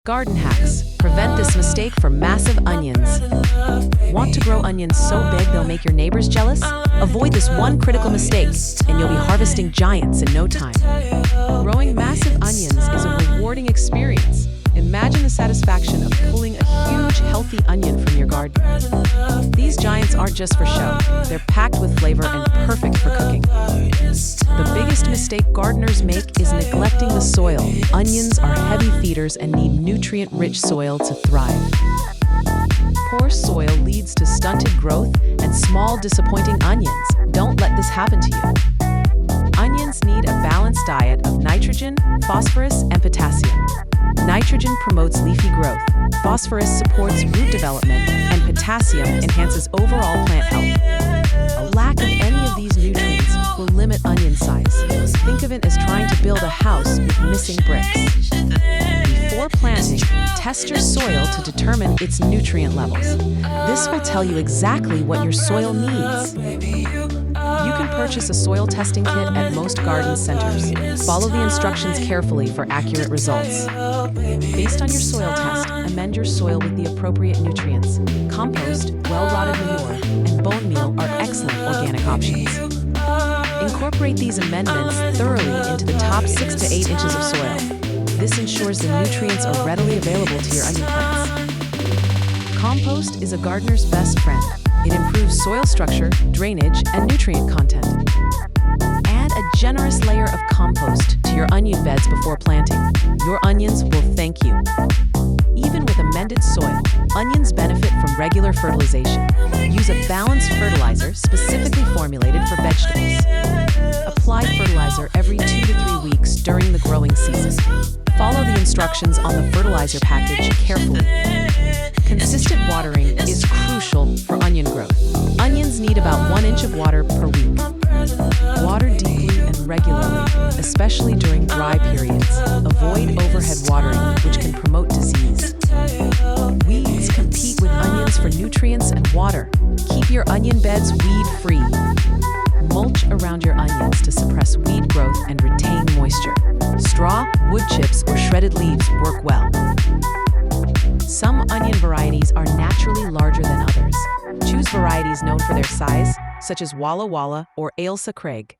Garden hacks. Prevent this mistake for massive onions. Want to grow onions so big they'll make your neighbors jealous? Avoid this one critical mistake, and you'll be harvesting giants in no time. Growing massive onions is a rewarding experience. Imagine the satisfaction of pulling a huge, healthy onion from your garden. These giants aren't just for show. They're packed with flavor and perfect for cooking. The biggest mistake gardeners make is neglecting the soil. Onions are heavy feeders and need nutrient-rich soil to thrive. Poor soil leads to stunted growth and small, disappointing onions. Don't let this happen to you. Onions need a balanced diet of nitrogen, phosphorus, and potassium. Nitrogen promotes leafy growth, phosphorus supports root development, and potassium enhances overall plant health. A lack of any of these nutrients will limit onion size. Think of it as trying to build a house with missing bricks. Before planting, test your soil to determine its nutrient levels. This will tell you exactly what your soil needs. You can purchase a soil testing kit at most garden centers. Follow the instructions carefully for accurate results. Based on your soil test, amend your soil with the appropriate nutrients. Compost, well-rotted manure, and bone meal are excellent organic options. Incorporate these amendments thoroughly into the top 6 to 8 inches of soil. This ensures the nutrients are readily available to your onion plants. Compost is a gardener's best friend. It improves soil structure, drainage, and nutrient content. Add a generous layer of compost to your onion beds before planting. Your onions will thank you. Even with amended soil, onions benefit from regular fertilization. Use a balanced fertilizer specifically formulated for vegetables. Apply fertilizer every 2 to 3 weeks during the growing season. Follow the instructions on the fertilizer package carefully. Consistent watering is crucial for onion growth. Onions need about 1 inch of water per week. Water deeply and regularly, especially during dry periods. Avoid overhead watering, which can promote disease. Weeds compete with onions for nutrients and water. Keep your onion beds weed-free. Mulch around your onions to suppress weed growth and retain moisture. Straw, wood chips, or shredded leaves work well. Some onion varieties are naturally larger than others. Choose varieties known for their size, such as Walla Walla or Ailsa Craig.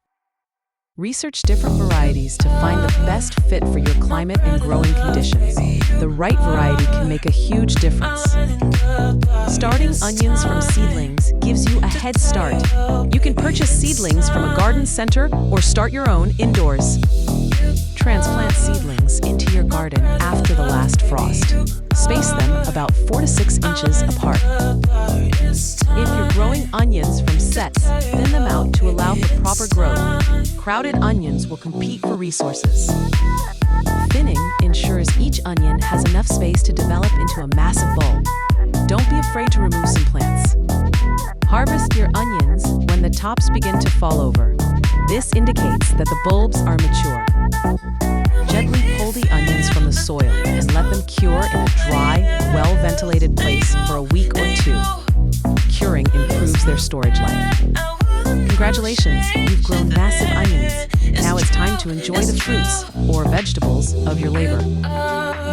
Research different varieties to find the best fit for your climate and growing conditions. The right variety can make a huge difference. Starting onions from seedlings gives you a head start. You can purchase seedlings from a garden center or start your own indoors. Transplant seedlings into your garden after the last frost. Space them about 4 to 6 inches apart. If you're growing onions from sets, thin them out to allow for proper growth. Crowded onions will compete for resources. Thinning ensures each onion has enough space to develop into a massive bulb. Don't be afraid to remove some plants. Harvest your onions when the tops begin to fall over. This indicates that the bulbs are mature. Gently pull the onions from the soil and let them cure in a dry, well-ventilated place for a week or 2. Curing improves their storage life. Congratulations, you've grown massive onions. Now it's time to enjoy the fruits, or vegetables, of your labor.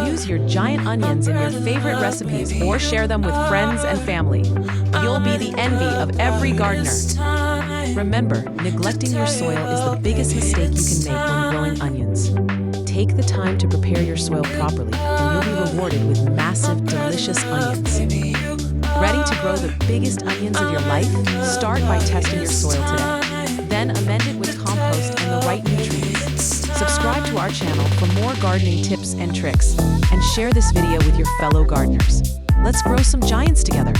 Use your giant onions in your favorite recipes or share them with friends and family. You'll be the envy of every gardener. Remember, neglecting your soil is the biggest mistake you can make when growing onions. Take the time to prepare your soil properly, and you'll be rewarded with massive, delicious onions. Ready to grow the biggest onions of your life? Start by testing your soil today. Then amend it with compost and the right nutrients. Subscribe to our channel for more gardening tips and tricks, and share this video with your fellow gardeners. Let's grow some giants together.